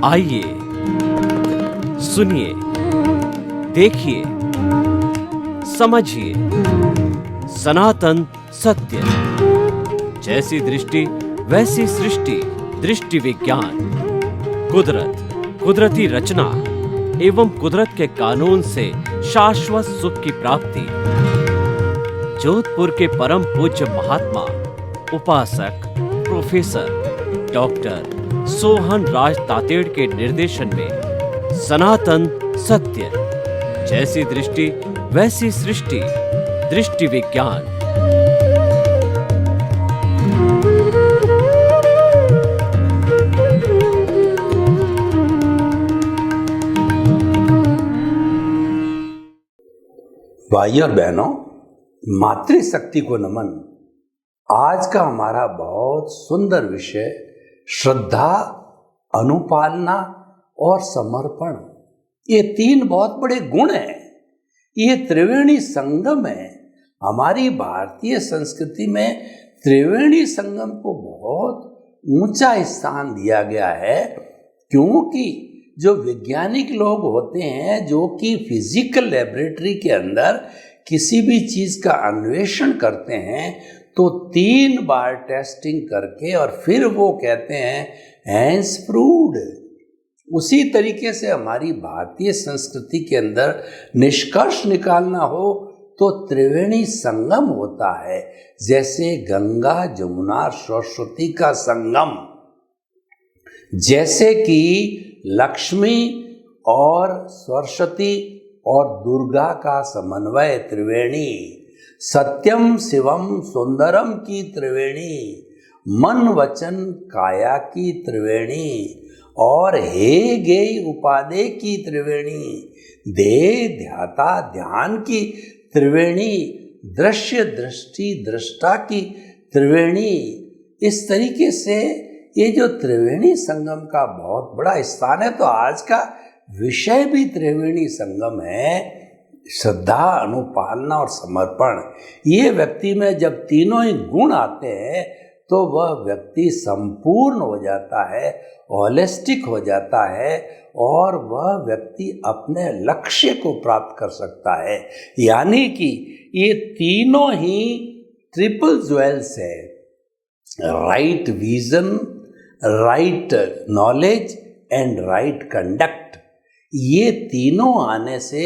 आइए, सुनिए, देखिए, समझिए सनातन सत्य। जैसी दृष्टि वैसी सृष्टि, दृष्टि विज्ञान। कुदरत, कुदरती रचना एवं कुदरत के कानून से शाश्वत सुख की प्राप्ति। जोधपुर के परम पूज्य महात्मा उपासक प्रोफेसर डॉक्टर सोहन राज तातेड़ के निर्देशन में सनातन सत्य। जैसी दृष्टि वैसी सृष्टि, दृष्टि विज्ञान। भाई और बहनों, मातृशक्ति को नमन। आज का हमारा बहुत सुंदर विषय श्रद्धा, अनुपालना और समर्पण। ये तीन बहुत बड़े गुण हैं। ये त्रिवेणी संगम है। हमारी भारतीय संस्कृति में त्रिवेणी संगम को बहुत ऊंचा स्थान दिया गया है, क्योंकि जो वैज्ञानिक लोग होते हैं जो कि फिजिकल लेबोरेटरी के अंदर किसी भी चीज़ का अन्वेषण करते हैं तो 3 बार टेस्टिंग करके और फिर वो कहते हैं हैंस प्रूव्ड। उसी तरीके से हमारी भारतीय संस्कृति के अंदर निष्कर्ष निकालना हो तो त्रिवेणी संगम होता है। जैसे गंगा जमुना सरस्वती का संगम, जैसे कि लक्ष्मी और सरस्वती और दुर्गा का समन्वय त्रिवेणी, सत्यम शिवम सुंदरम की त्रिवेणी, मन वचन काया की त्रिवेणी और हे गे उपादे की त्रिवेणी, दे ध्याता ध्यान की त्रिवेणी, दृश्य दृष्टि दृष्टा की त्रिवेणी। इस तरीके से ये जो त्रिवेणी संगम का बहुत बड़ा स्थान है, तो आज का विषय भी त्रिवेणी संगम है। श्रद्धा, अनुपालना और समर्पण। ये व्यक्ति में जब तीनों ही गुण आते हैं तो वह व्यक्ति संपूर्ण हो जाता है, होलिस्टिक हो जाता है और वह व्यक्ति अपने लक्ष्य को प्राप्त कर सकता है। यानी कि ये तीनों ही ट्रिपल ज्वेल्स है। Right vision, right knowledge and right conduct. ये तीनों आने से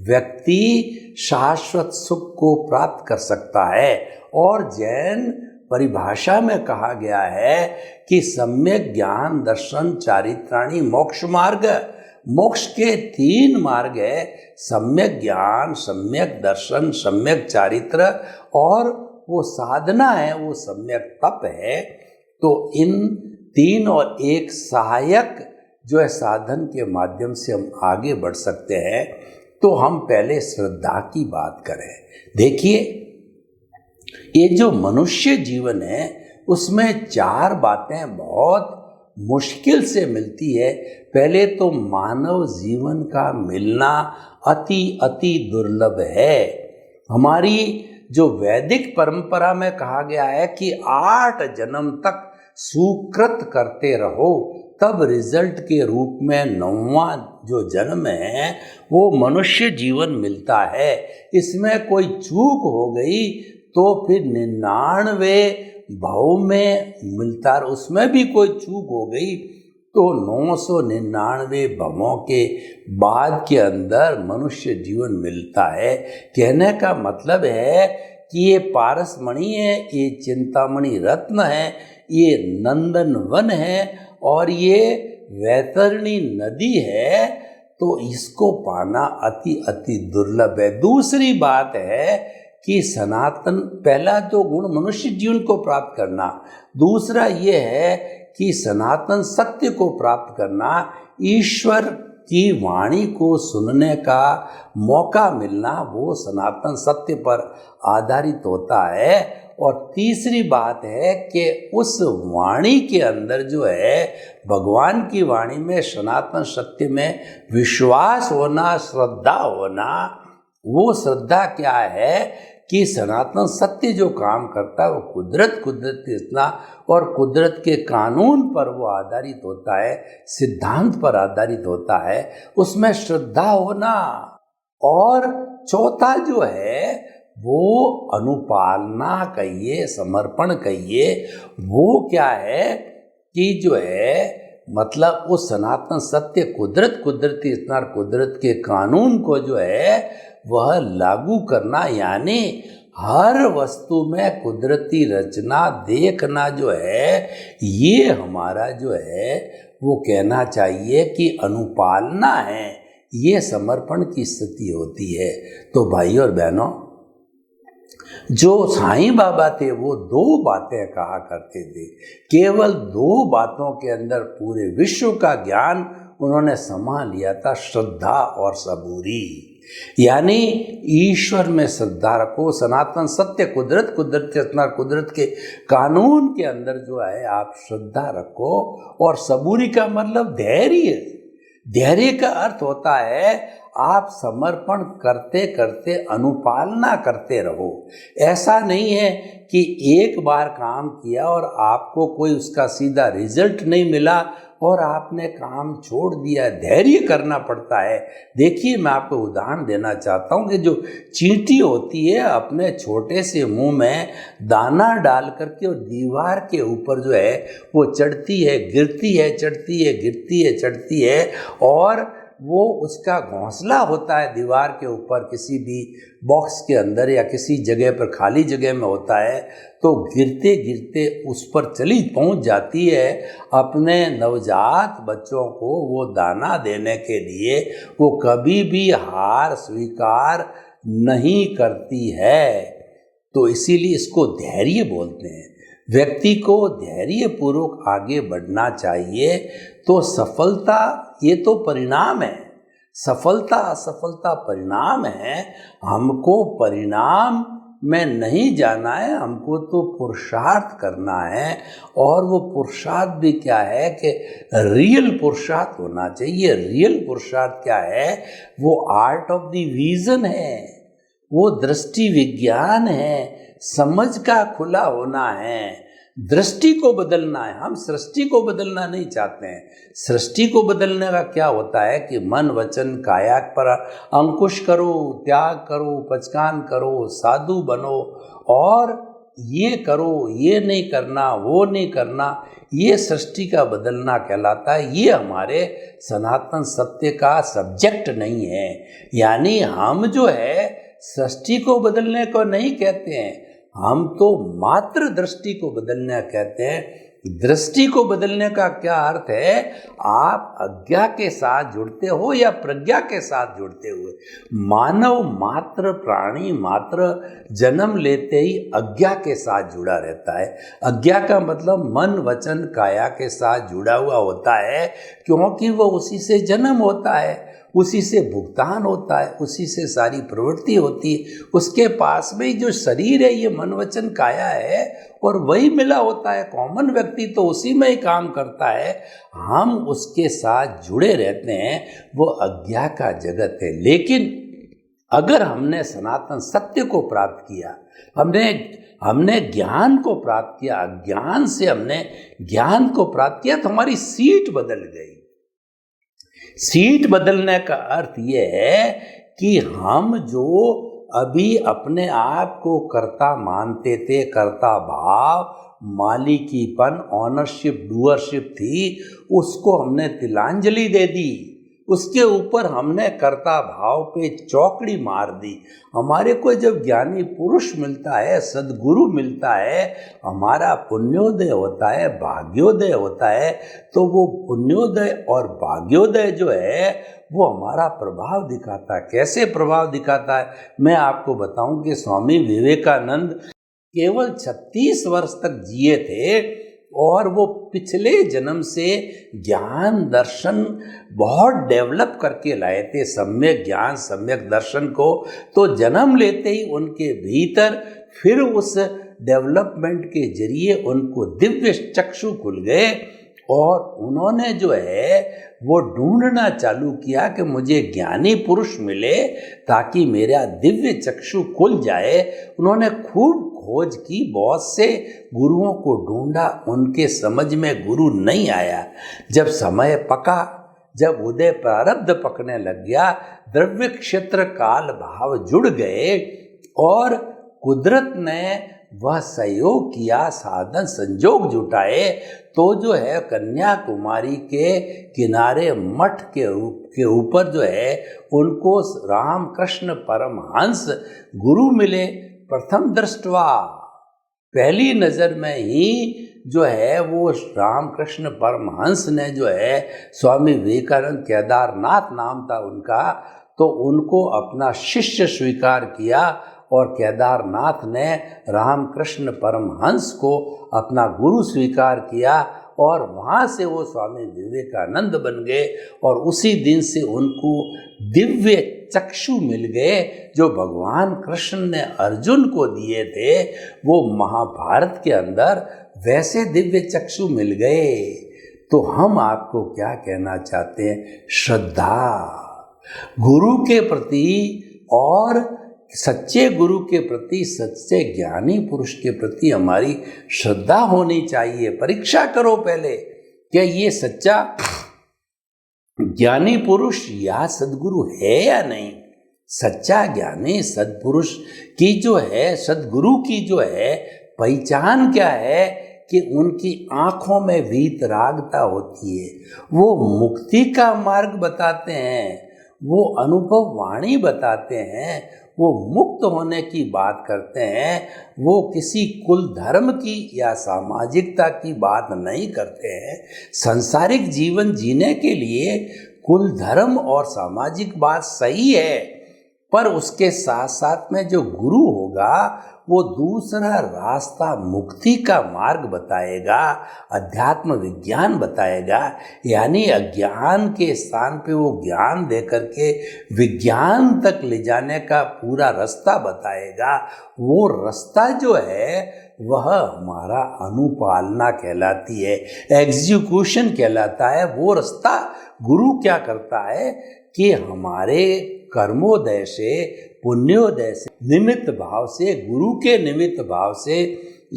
व्यक्ति शाश्वत सुख को प्राप्त कर सकता है। और जैन परिभाषा में कहा गया है कि सम्यक ज्ञान दर्शन चारित्राणि मोक्ष मार्ग। मोक्ष के 3 मार्ग है, सम्यक ज्ञान, सम्यक दर्शन, सम्यक चारित्र, और वो साधना है, वो सम्यक तप है। तो इन 3 और एक सहायक जो है साधन के माध्यम से हम आगे बढ़ सकते हैं। तो हम पहले श्रद्धा की बात करें। देखिए, ये जो मनुष्य जीवन है उसमें 4 बातें बहुत मुश्किल से मिलती है। पहले तो मानव जीवन का मिलना अति अति दुर्लभ है। हमारी जो वैदिक परंपरा में कहा गया है कि 8 जन्म तक सुकृत करते रहो, तब रिजल्ट के रूप में 9वां जो जन्म है वो मनुष्य जीवन मिलता है। इसमें कोई चूक हो गई तो फिर 99 भाव में मिलता, उसमें भी कोई चूक हो गई तो 999 भवों के बाद के अंदर मनुष्य जीवन मिलता है। कहने का मतलब है कि ये पारस मणि है, ये चिंतामणि रत्न है, ये नंदन वन है और ये वैतरणी नदी है, तो इसको पाना अति अति दुर्लभ है। दूसरी बात है कि सनातन, पहला तो गुण मनुष्य जीवन को प्राप्त करना, दूसरा ये है कि सनातन सत्य को प्राप्त करना, ईश्वर की वाणी को सुनने का मौका मिलना, वो सनातन सत्य पर आधारित होता है। और तीसरी बात है कि उस वाणी के अंदर जो है भगवान की वाणी में, सनातन सत्य में विश्वास होना, श्रद्धा होना। वो श्रद्धा क्या है कि सनातन सत्य जो काम करता है वो कुदरत की रचना और कुदरत के कानून पर वो आधारित होता है, सिद्धांत पर आधारित होता है, उसमें श्रद्धा होना। और चौथा जो है वो अनुपालना कहिए, समर्पण कहिए, वो क्या है कि जो है मतलब वो सनातन सत्य कुदरती रचना और कुदरत के कानून को जो है वह लागू करना, यानी हर वस्तु में कुदरती रचना देखना जो है, ये हमारा जो है वो कहना चाहिए कि अनुपालना है, ये समर्पण की स्थिति होती है। तो भाई और बहनों, जो साईं बाबा थे वो दो बातें कहा करते थे, केवल दो बातों के अंदर पूरे विश्व का ज्ञान उन्होंने समा लिया था, श्रद्धा और सबूरी। यानी ईश्वर में श्रद्धा रखो, सनातन सत्य कुदरती रचना कुदरत के कानून के अंदर जो है आप श्रद्धा रखो, और सबूरी का मतलब धैर्य। धैर्य का अर्थ होता है आप समर्पण करते करते अनुपालना करते रहो। ऐसा नहीं है कि एक बार काम किया और आपको कोई उसका सीधा रिजल्ट नहीं मिला और आपने काम छोड़ दिया। धैर्य करना पड़ता है। देखिए, मैं आपको उदाहरण देना चाहता हूँ कि जो चींटी होती है अपने छोटे से मुंह में दाना डाल करके और दीवार के ऊपर जो है वो चढ़ती है, गिरती है, चढ़ती है, गिरती है, चढ़ती है, और वो उसका घोंसला होता है दीवार के ऊपर, किसी भी बॉक्स के अंदर या किसी जगह पर खाली जगह में होता है, तो गिरते गिरते उस पर चली पहुंच जाती है अपने नवजात बच्चों को वो दाना देने के लिए। वो कभी भी हार स्वीकार नहीं करती है। तो इसीलिए इसको धैर्य बोलते हैं। व्यक्ति को धैर्यपूर्वक आगे बढ़ना चाहिए। तो सफलता ये तो परिणाम है, सफलता असफलता परिणाम है। हमको परिणाम में नहीं जाना है, हमको तो पुरुषार्थ करना है। और वो पुरुषार्थ भी क्या है कि रियल पुरुषार्थ होना चाहिए। रियल पुरुषार्थ क्या है? वो आर्ट ऑफ द विजन है, वो दृष्टि विज्ञान है, समझ का खुला होना है, दृष्टि को बदलना है। हम सृष्टि को बदलना नहीं चाहते हैं। सृष्टि को बदलने का क्या होता है कि मन वचन काया पर अंकुश करो, त्याग करो, पचकान करो, साधु बनो, और ये करो, ये नहीं करना, वो नहीं करना, ये सृष्टि का बदलना कहलाता है। ये हमारे सनातन सत्य का सब्जेक्ट नहीं है। यानी हम जो है सृष्टि को बदलने को नहीं कहते हैं, हम तो मात्र दृष्टि को बदलना कहते हैं। दृष्टि को बदलने का क्या अर्थ है? आप अज्ञा के साथ जुड़ते हो या प्रज्ञा के साथ जुड़ते हुए। मानव मात्र, प्राणी मात्र जन्म लेते ही अज्ञा के साथ जुड़ा रहता है। अज्ञा का मतलब मन वचन काया के साथ जुड़ा हुआ होता है, क्योंकि वो उसी से जन्म होता है, उसी से भुगतान होता है, उसी से सारी प्रवृत्ति होती है। उसके पास में जो शरीर है ये मन वचन काया है, और वही मिला होता है। कॉमन व्यक्ति तो उसी में ही काम करता है, हम उसके साथ जुड़े रहते हैं। वो अज्ञा का जगत है। लेकिन अगर हमने सनातन सत्य को प्राप्त किया, हमने ज्ञान को प्राप्त किया, अज्ञान से हमने ज्ञान को प्राप्त किया, तो हमारी सीट बदल गई। सीट बदलने का अर्थ ये है कि हम जो अभी अपने आप को कर्ता मानते थे, कर्ता भाव, मालिकीपन, ऑनरशिप, डूअरशिप थी, उसको हमने तिलांजलि दे दी। उसके ऊपर हमने कर्ता भाव पे चौकड़ी मार दी। हमारे को जब ज्ञानी पुरुष मिलता है, सद्गुरु मिलता है, हमारा पुण्योदय होता है, भाग्योदय होता है। तो वो पुण्योदय और भाग्योदय जो है वो हमारा प्रभाव दिखाता है। कैसे प्रभाव दिखाता है? मैं आपको बताऊं कि स्वामी विवेकानंद केवल 36 वर्ष तक जिए थे, और वो पिछले जन्म से ज्ञान दर्शन बहुत डेवलप करके लाए थे, सम्यक ज्ञान सम्यक दर्शन को। तो जन्म लेते ही उनके भीतर फिर उस डेवलपमेंट के जरिए उनको दिव्य चक्षु खुल गए, और उन्होंने जो है वो ढूंढना चालू किया कि मुझे ज्ञानी पुरुष मिले ताकि मेरा दिव्य चक्षु खुल जाए। उन्होंने खूब खोज की, बहुत से गुरुओं को ढूंढा, उनके समझ में गुरु नहीं आया। जब समय पका, जब उदय प्रारब्ध पकने लग गया, द्रव्य क्षेत्र काल भाव जुड़ गए और कुदरत ने वह सहयोग किया, साधन संजोग जुटाए, तो जो है कन्याकुमारी के किनारे मठ के ऊपर जो है उनको रामकृष्ण परमहंस गुरु मिले। प्रथम दृष्टवा, पहली नज़र में ही जो है वो रामकृष्ण परमहंस ने जो है स्वामी विवेकानंद, केदारनाथ नाम था उनका, तो उनको अपना शिष्य स्वीकार किया और केदारनाथ ने रामकृष्ण परमहंस को अपना गुरु स्वीकार किया और वहाँ से वो स्वामी विवेकानंद बन गए और उसी दिन से उनको दिव्य चक्षु मिल गए जो भगवान कृष्ण ने अर्जुन को दिए थे। वो महाभारत के अंदर वैसे दिव्य चक्षु मिल गए। तो हम आपको क्या कहना चाहते हैं? श्रद्धा गुरु के प्रति और सच्चे गुरु के प्रति, सच्चे ज्ञानी पुरुष के प्रति हमारी श्रद्धा होनी चाहिए। परीक्षा करो पहले, क्या ये सच्चा ज्ञानी पुरुष या सद्गुरु है या नहीं। सच्चा ज्ञानी सद्पुरुष की जो है, सद्गुरु की जो है पहचान क्या है कि उनकी आंखों में वीतरागता होती है। वो मुक्ति का मार्ग बताते हैं, वो अनुभव वाणी बताते हैं, वो मुक्त होने की बात करते हैं, वो किसी कुल धर्म की या सामाजिकता की बात नहीं करते हैं। सांसारिक जीवन जीने के लिए कुल धर्म और सामाजिक बात सही है, पर उसके साथ साथ में जो गुरु होगा वो दूसरा रास्ता, मुक्ति का मार्ग बताएगा, अध्यात्म विज्ञान बताएगा, यानी अज्ञान के स्थान पे वो ज्ञान दे करके विज्ञान तक ले जाने का पूरा रास्ता बताएगा। वो रास्ता जो है वह हमारा अनुपालना कहलाती है, एग्जीक्यूशन कहलाता है। वो रास्ता गुरु क्या करता है कि हमारे कर्मोदय से, पुण्योदय से, निमित्त भाव से, गुरु के निमित्त भाव से,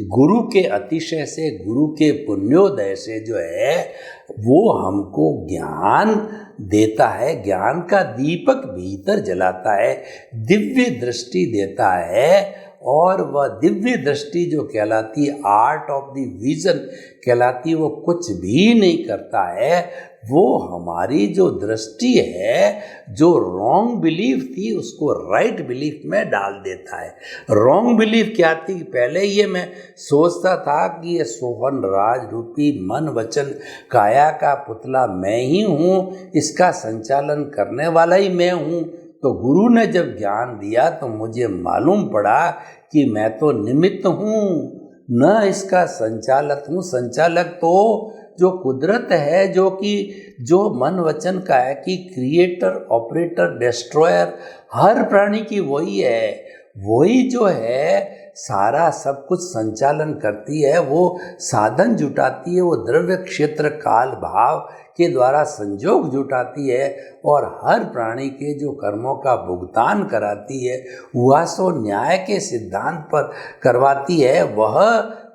गुरु के अतिशय से, गुरु के पुण्योदय से जो है वो हमको ज्ञान देता है, ज्ञान का दीपक भीतर जलाता है, दिव्य दृष्टि देता है। और वह दिव्य दृष्टि जो कहलाती है, आर्ट ऑफ द विजन कहलाती है, वो कुछ भी नहीं करता है। वो हमारी जो दृष्टि है, जो रॉन्ग बिलीफ थी उसको राइट बिलीफ में डाल देता है। रॉन्ग बिलीफ क्या थी? पहले ये मैं सोचता था कि ये सोहन राज रूपी मन वचन काया का पुतला मैं ही हूँ, इसका संचालन करने वाला ही मैं हूँ। तो गुरु ने जब ज्ञान दिया तो मुझे मालूम पड़ा कि मैं तो निमित्त हूँ, न इसका संचालक हूँ। संचालक तो जो कुदरत है, जो मन वचन का है कि क्रिएटर, ऑपरेटर, डिस्ट्रॉयर हर प्राणी की वही है, वही जो है सारा सब कुछ संचालन करती है, वो साधन जुटाती है, वो द्रव्य क्षेत्र काल भाव के द्वारा संजोग जुटाती है और हर प्राणी के जो कर्मों का भुगतान कराती है, वह सो न्याय के सिद्धांत पर करवाती है। वह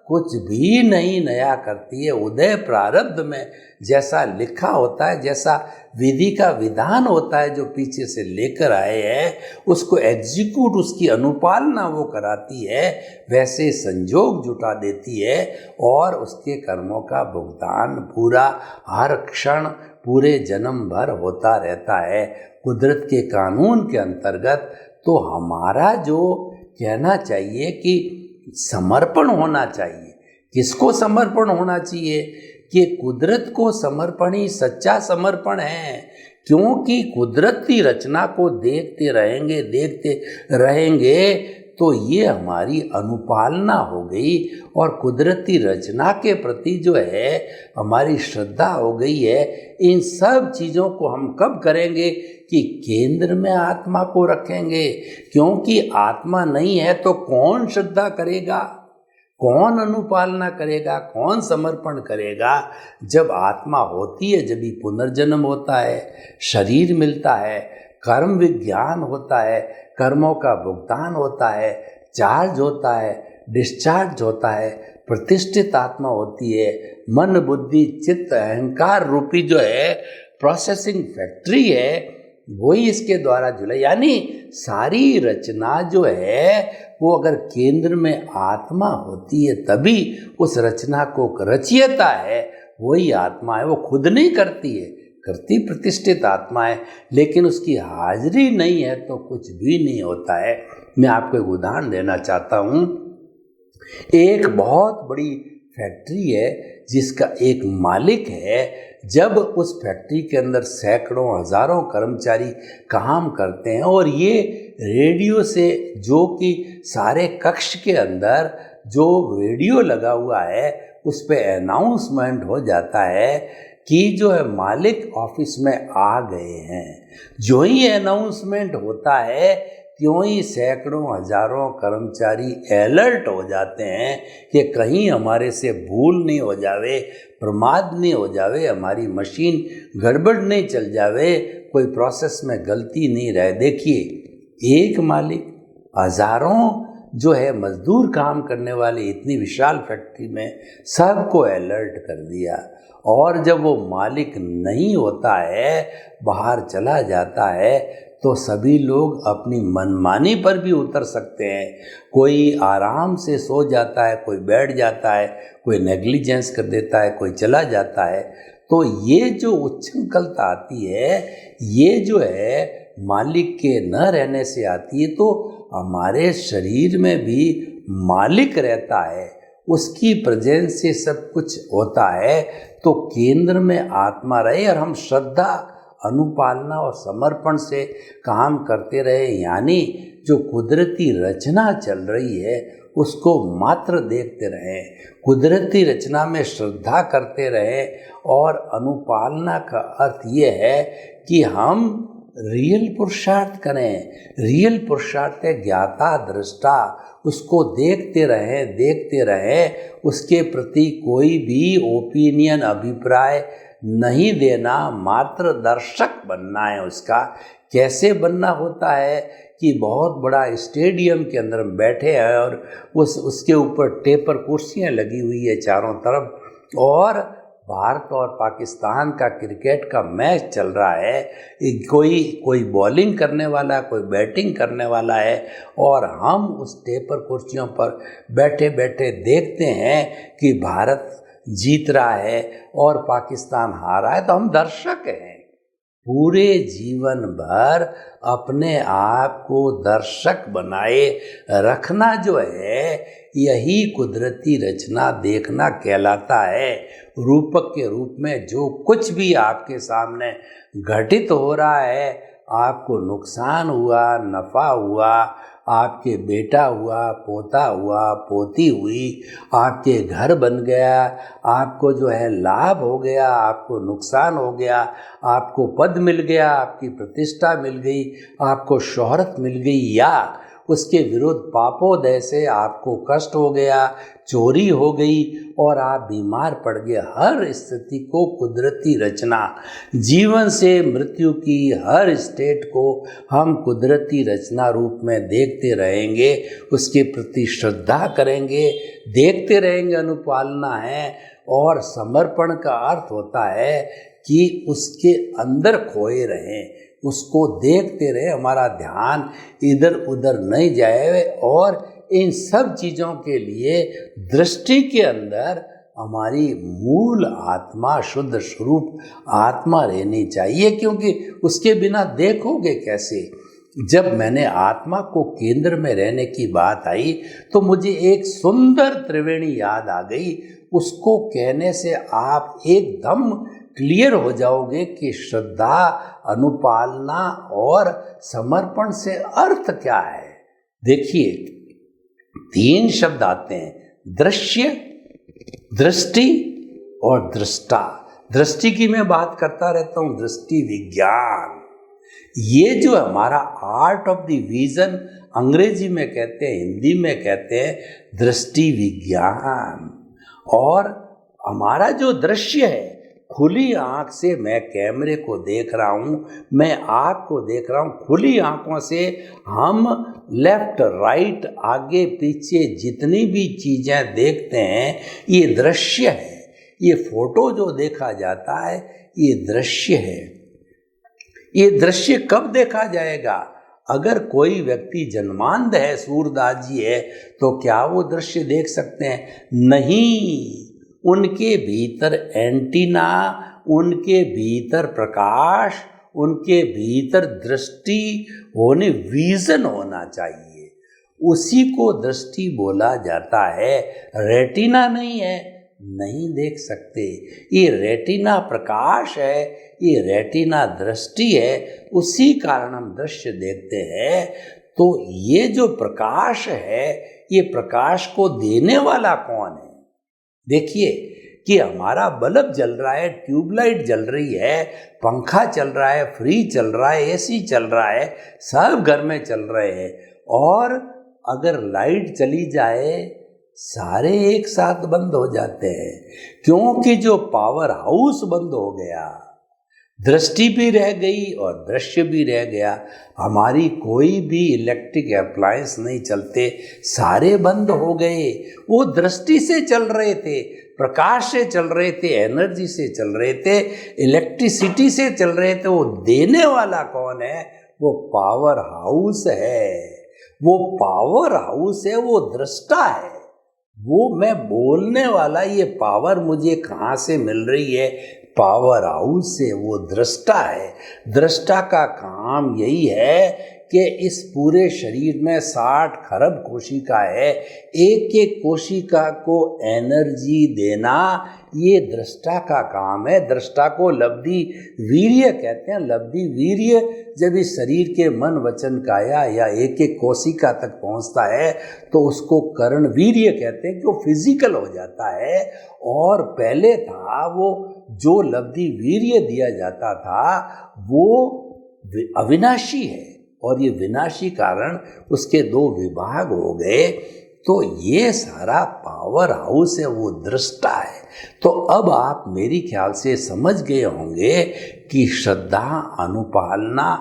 कुछ भी नहीं नया करती है। उदय प्रारब्ध में जैसा लिखा होता है, जैसा विधि का विधान होता है जो पीछे से लेकर आए हैं, उसको एग्जीक्यूट, उसकी अनुपालना वो कराती है, वैसे संजोग जुटा देती है और उसके कर्मों का भुगतान पूरा हर क्षण पूरे जन्म भर होता रहता है कुदरत के कानून के अंतर्गत। तो हमारा जो कहना चाहिए कि समर्पण होना चाहिए। किसको समर्पण होना चाहिए? कि कुदरत को समर्पण ही सच्चा समर्पण है, क्योंकि कुदरती रचना को देखते रहेंगे तो ये हमारी अनुपालना हो गई और कुदरती रचना के प्रति जो है हमारी श्रद्धा हो गई है। इन सब चीज़ों को हम कब करेंगे? कि केंद्र में आत्मा को रखेंगे, क्योंकि आत्मा नहीं है तो कौन श्रद्धा करेगा? कौन अनुपालना करेगा, कौन समर्पण करेगा? जब आत्मा होती है जब ही पुनर्जन्म होता है, शरीर मिलता है, कर्म विज्ञान होता है, कर्मों का भुगतान होता है, चार्ज होता है, डिस्चार्ज होता है, प्रतिष्ठित आत्मा होती है। मन बुद्धि चित्त अहंकार रूपी जो है प्रोसेसिंग फैक्ट्री है, वही इसके द्वारा जुड़ा। यानी सारी रचना जो है वो अगर केंद्र में आत्मा होती है तभी उस रचना को रचयिता है वही आत्मा है। वो खुद नहीं करती है, करती प्रतिष्ठित आत्मा है, लेकिन उसकी हाजिरी नहीं है तो कुछ भी नहीं होता है। मैं आपको एक उदाहरण देना चाहता हूँ। एक बहुत बड़ी फैक्ट्री है जिसका एक मालिक है। जब उस फैक्ट्री के अंदर सैकड़ों हजारों कर्मचारी काम करते हैं और ये रेडियो से, जो कि सारे कक्ष के अंदर जो रेडियो लगा हुआ है उस पे अनाउंसमेंट हो जाता है कि जो है मालिक ऑफिस में आ गए हैं। जो ही अनाउंसमेंट होता है त्यों ही सैकड़ों हजारों कर्मचारी अलर्ट हो जाते हैं कि कहीं हमारे से भूल नहीं हो जावे, प्रमाद नहीं हो जावे, हमारी मशीन गड़बड़ नहीं चल जावे, कोई प्रोसेस में गलती नहीं रहे। देखिए, एक मालिक हजारों जो है मजदूर काम करने वाले इतनी विशाल फैक्ट्री में सबको अलर्ट कर दिया, और जब वो मालिक नहीं होता है, बाहर चला जाता है, तो सभी लोग अपनी मनमानी पर भी उतर सकते हैं। कोई आराम से सो जाता है, कोई बैठ जाता है, कोई नेग्लिजेंस कर देता है, कोई चला जाता है। तो ये जो उच्छृंखलता आती है, ये जो है मालिक के न रहने से आती है। तो हमारे शरीर में भी मालिक रहता है, उसकी प्रेजेंस से सब कुछ होता है। तो केंद्र में आत्मा रहे और हम श्रद्धा, अनुपालना और समर्पण से काम करते रहे, यानी जो कुदरती रचना चल रही है उसको मात्र देखते रहें, कुदरती रचना में श्रद्धा करते रहें। और अनुपालना का अर्थ ये है कि हम रियल पुरुषार्थ करें। रियल पुरुषार्थ है ज्ञाता दृष्टा, उसको देखते रहें, उसके प्रति कोई भी ओपिनियन, अभिप्राय नहीं देना, मात्र दर्शक बनना है उसका। कैसे बनना होता है कि बहुत बड़ा स्टेडियम के अंदर बैठे हैं और उसके ऊपर टेपर कुर्सियां लगी हुई है चारों तरफ, और भारत और पाकिस्तान का क्रिकेट का मैच चल रहा है। कोई बॉलिंग करने वाला, कोई बैटिंग करने वाला है, और हम उस टेपर कुर्सियों पर बैठे बैठे देखते हैं कि भारत जीत रहा है और पाकिस्तान हारा है, तो हम दर्शक हैं। पूरे जीवन भर अपने आप को दर्शक बनाए रखना जो है, यही कुदरती रचना देखना कहलाता है। रूपक के रूप में जो कुछ भी आपके सामने घटित हो रहा है, आपको नुकसान हुआ, नफ़ा हुआ, आपके बेटा हुआ, पोता हुआ, पोती हुई, आपके घर बन गया, आपको जो है लाभ हो गया, आपको नुकसान हो गया, आपको पद मिल गया, आपकी प्रतिष्ठा मिल गई, आपको शोहरत मिल गई, या उसके विरुद्ध पापोदय से आपको कष्ट हो गया, चोरी हो गई और आप बीमार पड़ गए। हर स्थिति को कुदरती रचना, जीवन से मृत्यु की हर स्टेट को हम कुदरती रचना रूप में देखते रहेंगे, उसके प्रति श्रद्धा करेंगे, देखते रहेंगे। अनुपालना है, और समर्पण का अर्थ होता है कि उसके अंदर खोए रहें, उसको देखते रहे, हमारा ध्यान इधर उधर नहीं जाए। और इन सब चीज़ों के लिए दृष्टि के अंदर हमारी मूल आत्मा, शुद्ध स्वरूप आत्मा रहनी चाहिए, क्योंकि उसके बिना देखोगे कैसे। जब मैंने आत्मा को केंद्र में रहने की बात आई तो मुझे एक सुंदर त्रिवेणी याद आ गई। उसको कहने से आप एकदम क्लियर हो जाओगे कि श्रद्धा, अनुपालना और समर्पण से अर्थ क्या है। देखिए, 3 शब्द आते हैं, दृश्य, दृष्टि और दृष्टा। दृष्टि की मैं बात करता रहता हूँ, दृष्टि विज्ञान। ये जो हमारा आर्ट ऑफ द विजन, अंग्रेजी में कहते हैं, हिंदी में कहते हैं दृष्टि विज्ञान। और हमारा जो दृश्य है, खुली आंख से मैं कैमरे को देख रहा हूँ, मैं आँख को देख रहा हूँ, खुली आंखों से हम लेफ्ट राइट आगे पीछे जितनी भी चीज़ें देखते हैं ये दृश्य है। ये फोटो जो देखा जाता है ये दृश्य है। ये दृश्य कब देखा जाएगा? अगर कोई व्यक्ति जन्मांध है, सूरदास जी है, तो क्या वो दृश्य देख सकते हैं? नहीं। उनके भीतर एंटीना, उनके भीतर प्रकाश, उनके भीतर दृष्टि होने, विजन होना चाहिए। उसी को दृष्टि बोला जाता है। रेटिना नहीं है, नहीं देख सकते। ये रेटिना प्रकाश है, ये रेटिना दृष्टि है, उसी कारण हम दृश्य देखते हैं। तो ये जो प्रकाश है, ये प्रकाश को देने वाला कौन है? देखिए कि हमारा बल्ब जल रहा है, ट्यूबलाइट जल रही है, पंखा चल रहा है, फ्रिज चल रहा है, एसी चल रहा है, सब घर में चल रहे हैं। और अगर लाइट चली जाए सारे एक साथ बंद हो जाते हैं, क्योंकि जो पावर हाउस बंद हो गया, दृष्टि भी रह गई और दृश्य भी रह गया। हमारी कोई भी इलेक्ट्रिक अप्लायंस नहीं चलते, सारे बंद हो गए। वो दृष्टि से चल रहे थे, प्रकाश से चल रहे थे, एनर्जी से चल रहे थे, इलेक्ट्रिसिटी से चल रहे थे। वो देने वाला कौन है? वो पावर हाउस है। वो पावर हाउस है, वो दृष्टा है। वो मैं बोलने वाला, ये पावर मुझे कहाँ से मिल रही है? पावर हाउस से। वो दृष्टा है। दृष्टा का काम यही है कि इस पूरे शरीर में 60 खरब कोशिका है, एक एक कोशिका को एनर्जी देना ये दृष्टा का काम है। दृष्टा को लब्धि वीर्य कहते हैं। लब्धि वीर्य जब इस शरीर के मन वचन काया या एक एक कोशिका तक पहुंचता है तो उसको कर्ण वीर्य कहते हैं, कि वो फिजिकल हो जाता है। और पहले था वो जो लब्धि वीर्य दिया जाता था वो अविनाशी है, और ये विनाशी कारण उसके 2 विभाग हो गए। तो ये सारा पावर हाउस है, वो दृष्टा है। तो अब आप मेरी ख्याल से समझ गए होंगे कि श्रद्धा, अनुपालना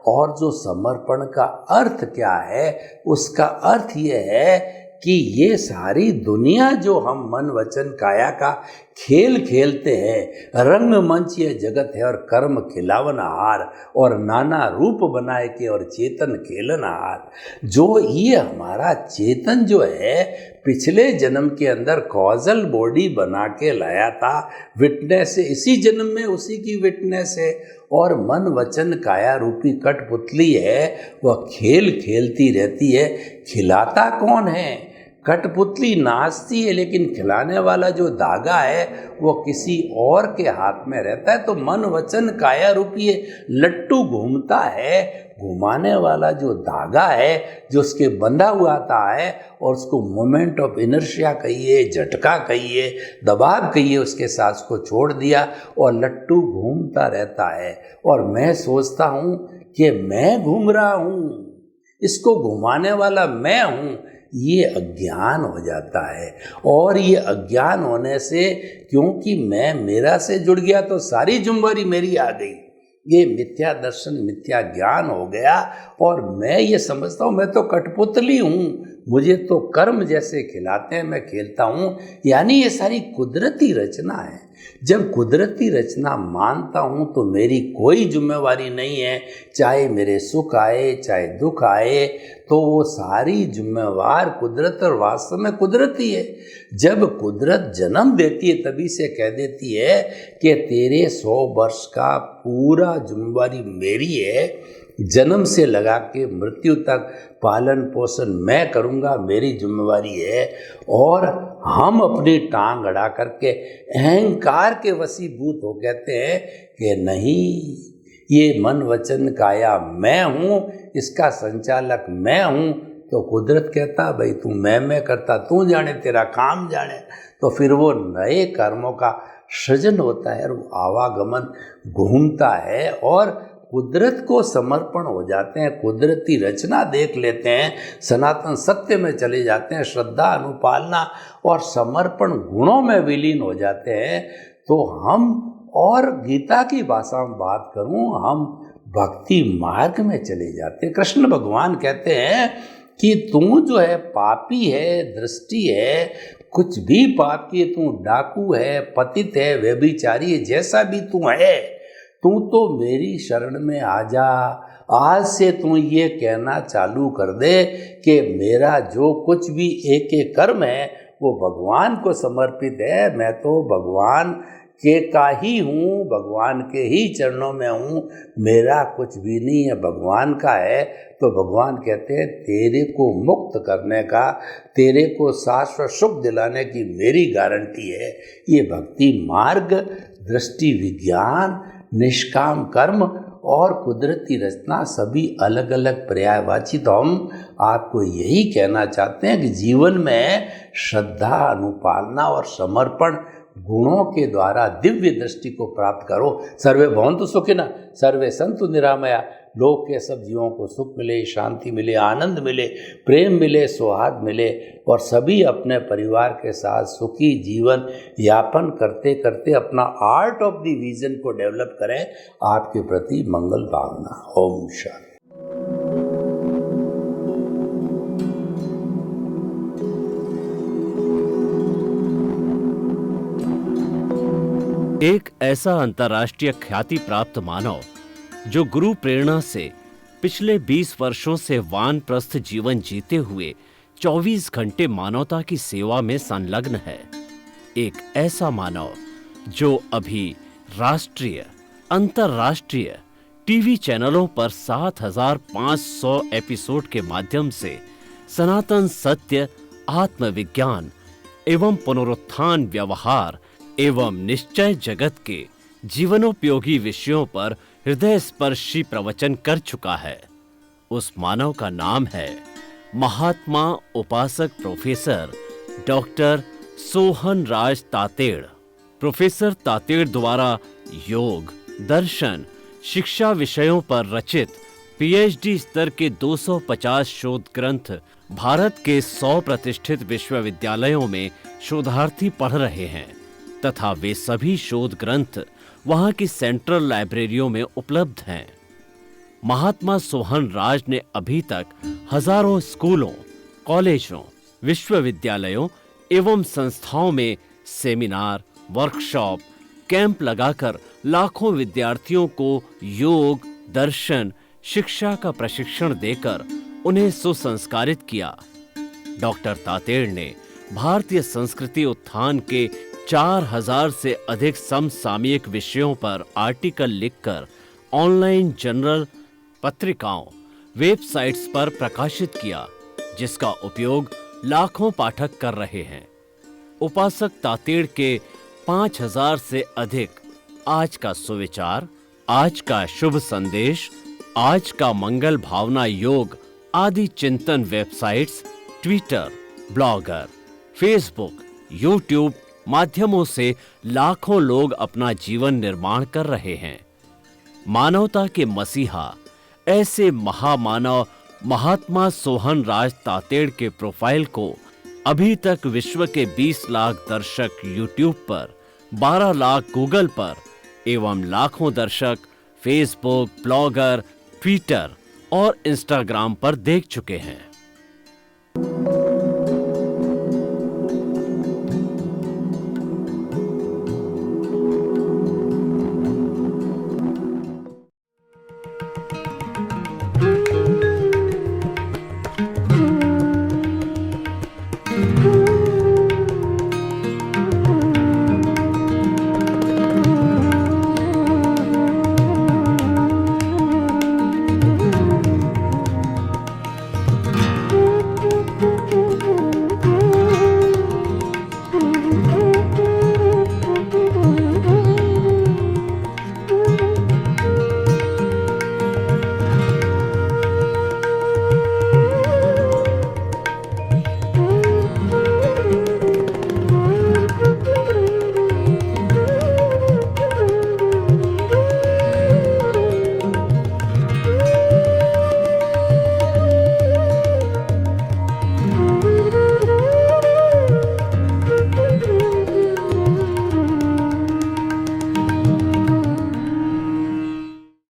और जो समर्पण का अर्थ क्या है। उसका अर्थ ये है कि ये सारी दुनिया जो हम मन वचन काया का खेल खेलते हैं, रंगमंच ये जगत है और कर्म खिलावनहार, और नाना रूप बनाए के और चेतन खेलनहार। जो ये हमारा चेतन जो है पिछले जन्म के अंदर कॉजल बॉडी बना के लाया था, विटनेस है, इसी जन्म में उसी की विटनेस है। और मन वचन काया रूपी कठपुतली है, वह खेल खेलती रहती है। खिलाता कौन है? कठपुतली नाचती है, लेकिन खिलाने वाला जो धागा है वो किसी और के हाथ में रहता है। तो मन वचन काया रूपी लट्टू घूमता है, घुमाने वाला जो धागा है जो उसके बंधा हुआ आता है, और उसको मोमेंट ऑफ इनर्शिया कहिए, झटका कहिए, दबाव कहिए, उसके साथ उसको छोड़ दिया और लट्टू घूमता रहता है। और मैं सोचता हूँ कि मैं घूम रहा हूँ, इसको घुमाने वाला मैं हूँ। ये अज्ञान हो जाता है। और ये अज्ञान होने से, क्योंकि मैं मेरा से जुड़ गया तो सारी जुम्मरी मेरी आ गई, ये मिथ्या दर्शन, मिथ्या ज्ञान हो गया। और मैं ये समझता हूँ मैं तो कठपुतली हूँ, मुझे तो कर्म जैसे खिलाते हैं, मैं खेलता हूँ। यानी ये सारी कुदरती रचना है। जब कुदरती रचना मानता हूँ तो मेरी कोई जिम्मेवारी नहीं है, चाहे मेरे सुख आए चाहे दुख आए, तो वो सारी जिम्मेवार कुदरत, और वास्तव में कुदरती है। जब कुदरत जन्म देती है तभी से कह देती है कि तेरे 100 वर्ष का पूरा जिम्मेवारी मेरी है, जन्म से लगा के मृत्यु तक पालन पोषण मैं करूँगा, मेरी जिम्मेवारी है। और हम अपनी टांग अड़ा करके अहंकार के वशीभूत हो कहते हैं कि नहीं, ये मन वचन काया मैं हूँ, इसका संचालक मैं हूँ। तो कुदरत कहता भाई तू मैं करता, तू जाने, तेरा काम जाने। तो फिर वो नए कर्मों का सृजन होता है और वो आवागमन घूमता है। और कुदरत को समर्पण हो जाते हैं, कुदरती रचना देख लेते हैं, सनातन सत्य में चले जाते हैं, श्रद्धा, अनुपालना और समर्पण गुणों में विलीन हो जाते हैं, तो हम, और गीता की भाषा में बात करूं, हम भक्ति मार्ग में चले जाते हैं। कृष्ण भगवान कहते हैं कि तू जो है पापी है, दृष्टि है, कुछ भी पाप की, तू डाकू है, पतित है, व्यभिचारी है, जैसा भी तू है, तू तो मेरी शरण में आ जा। आज से तू ये कहना चालू कर दे कि मेरा जो कुछ भी एक एक कर्म है वो भगवान को समर्पित है, मैं तो भगवान के का ही हूँ, भगवान के ही चरणों में हूँ, मेरा कुछ भी नहीं है, भगवान का है। तो भगवान कहते हैं तेरे को मुक्त करने का, तेरे को शाश्वत सुख दिलाने की मेरी गारंटी है। ये भक्ति मार्ग, दृष्टि विज्ञान, निष्काम कर्म और कुदरती रचना सभी अलग अलग पर्यायवाची। तो हम आपको यही कहना चाहते हैं कि जीवन में श्रद्धा, अनुपालना और समर्पण गुणों के द्वारा दिव्य दृष्टि को प्राप्त करो। सर्वे भवन्तु सुखिनः, सर्वे सन्तु निरामया। लोक के सब जीवों को सुख मिले, शांति मिले, आनंद मिले, प्रेम मिले, सौहार्द मिले और सभी अपने परिवार के साथ सुखी जीवन यापन करते करते अपना आर्ट ऑफ द विजन को डेवलप करें। आपके प्रति मंगल भावना। ओम शांति। एक ऐसा अंतर्राष्ट्रीय ख्याति प्राप्त मानव जो गुरु प्रेरणा से पिछले 20 वर्षों से वानप्रस्थ जीवन जीते हुए 24 घंटे मानवता की सेवा में संलग्न है। एक ऐसा मानव जो अभी राष्ट्रीय, अंतर्राष्ट्रीय टीवी चैनलों पर 7,500 एपिसोड के माध्यम से सनातन सत्य, आत्मविज्ञान एवं पुनरुत्थान, व्यवहार एवं निश्चय जगत के जीवनोपयोगी विषयों पर हृदय स्पर्शी प्रवचन कर चुका है। उस मानव का नाम है महात्मा उपासक प्रोफेसर डॉक्टर सोहन राज तातेड़। प्रोफेसर तातेड़ द्वारा योग, दर्शन, शिक्षा विषयों पर रचित पीएचडी स्तर के 250 शोध ग्रंथ भारत के 100 प्रतिष्ठित विश्वविद्यालयों में शोधार्थी पढ़ रहे हैं तथा वे सभी शोध ग्रंथ वहां की सेंट्रल लाइब्रेरियों में उपलब्ध हैं। महात्मा सोहन राज ने अभी तक हजारों स्कूलों, कॉलेजों, विश्वविद्यालयों एवं संस्थाओं में सेमिनार, वर्कशॉप, कैंप लगाकर लाखों विद्यार्थियों को योग, दर्शन, शिक्षा का प्रशिक्षण देकर उन्हें सुसंस्कारित किया। डॉक्टर तातेड़ ने भारतीय संस्कृति उत्थान के 4000 से अधिक समसामयिक विषयों पर आर्टिकल लिखकर ऑनलाइन जर्नल, पत्रिकाओं, वेबसाइट्स पर प्रकाशित किया, जिसका उपयोग लाखों पाठक कर रहे हैं। उपासक तातेड़ के 5000 से अधिक आज का सुविचार, आज का शुभ संदेश, आज का मंगल भावना योग आदि चिंतन websites, Twitter, blogger, Facebook, YouTube माध्यमों से लाखों लोग अपना जीवन निर्माण कर रहे हैं। मानवता के मसीहा ऐसे महामानव महात्मा सोहन राज तातेड़ के प्रोफाइल को अभी तक विश्व के 20 लाख दर्शक यूट्यूब पर, 12 लाख गूगल पर एवं लाखों दर्शक फेसबुक, ब्लॉगर, ट्विटर और इंस्टाग्राम पर देख चुके हैं।